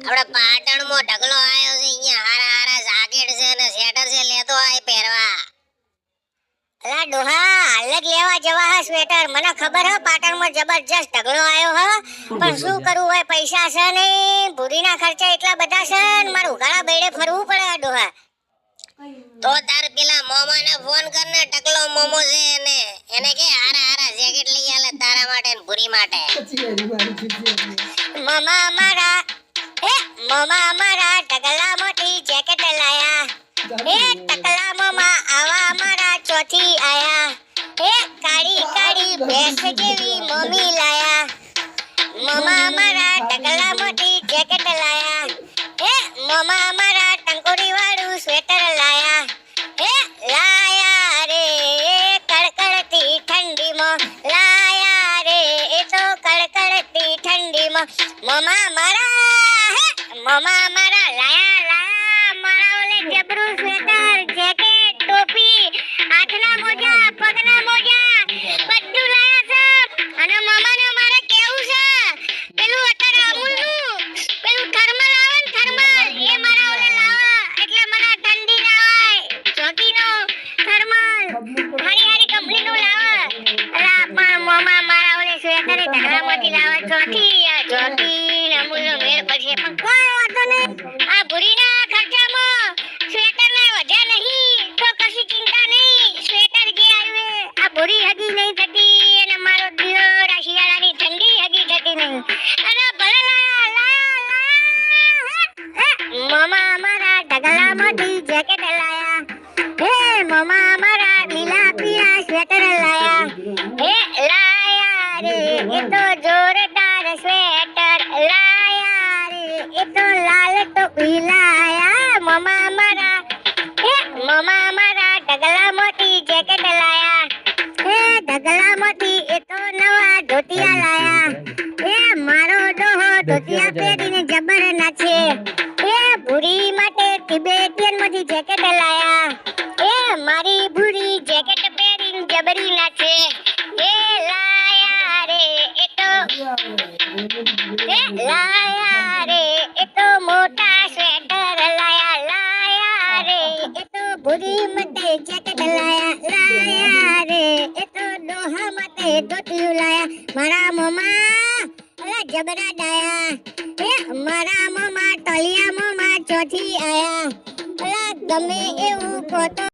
આપણે પાટણમાં ઢગલો આયો છે, અહીંયા હારા હારા જાકેટ છે ને સ્વેટર છે, લેતો આય પહેરવા. અલા ડોહા, હાલ જ લેવા જવા હા સ્વેટર. મને ખબર હે પાટણમાં જબરજસ્ત ઢગલો આયો હે, પણ શું કરવું હોય, પૈસા છે નહીં, ભૂરીના ખર્ચા એટલા બધા છે ને મારે ઉઘાડા બેડે ફરવું પડે ડોહા. તો તાર પેલા મોમાને ફોન કરને, ટકલો મોમો છે એને કે હારા હારા જેકેટ લઈ આલે તારા માટે ને ભૂરી માટે. મામા અમારા ટકલા મોટી જેકેટ લાયા. એ ટકલા મામા આવા અમારા ચોથી આયા. એ કાળી કાળી ભેંસ જેવી મમ્મી લાયા. મામા અમારા ટકલા મોટી જેકેટ લાયા. એ મામા અમારા ટંકોરી વાળું સ્વેટર લાયા. એ લાયા રે કડકડતી ઠંડીમાં, લાયા રે એ તો કડકડતી ઠંડીમાં. મામા મારા લાયા મારા ઓલે જબરું સ્વેટર, જેકેટ, ટોપી, હાથના મોજા, પગના મોજા બધું લાયા છે. અને મામાને મારે કેવું છે, પેલું અત્યારે અમૂલનું પેલું થર્મલ આવે ને, થર્મલ એ મારા ઓલે લાવા, એટલે મને ઠંડી ના હોય. જ્યોતિનો થર્મલ હારી હારી કંપનીનું લાવા. અલા પણ મામા મારા ઓલે સ્વેટર ઢગલામાંથી લાવા. જ્યોતિ અમૂલનો મેળ પડશે, પણ કોઈ વાંધો નહીં. આ ભૂરીના ખર્ચામાં સ્વેટરને વધ્યા નહીં તો કશી ચિંતા નહીં. સ્વેટર જે આવ્યું આ ભૂરી હગી નહીં થતી અને મારો દિયોર આ શિયાળાની ઠંડી હગી થતી નહીં. અને ભલે લાયા મામા અમારા ઢગલામાંથી જેકેટ લાયા. હે મામા અમારા લીલા પીળા સ્વેટર લાયા. હે લાયા રે એ તો જોરદાર સ્વેટર લાયા રે એ તો લાલ ટોપી લાયા. મામા અમારા ઢગલા મોટી જેકેટ લાયા. હે ઢગલા મોટી એ તો નવા ધોતિયા લાયા. એ મારો ડોહો ધોતિયા પહેરીને જબર નાચે. એ ભૂરી માટે તિબેટિયન માંથી જેકેટ લાયા. એ મારી ભૂરી જેકેટ પહેરીને જબરી નાચે. એ લાયા રે એ તો મોટા સ્વેટર લાયા. લાયા રે એ તો ભૂરી માટે જેકેટ લાયા. લાયા રે એ તો ડોહા માટે ધોતિયું લાયા. મારા મોમા અલા જબરા ડાયા. એ મારા મોમા ટલિયા મોમા ચોથી આયા. અલા ગમે એવું કહો તો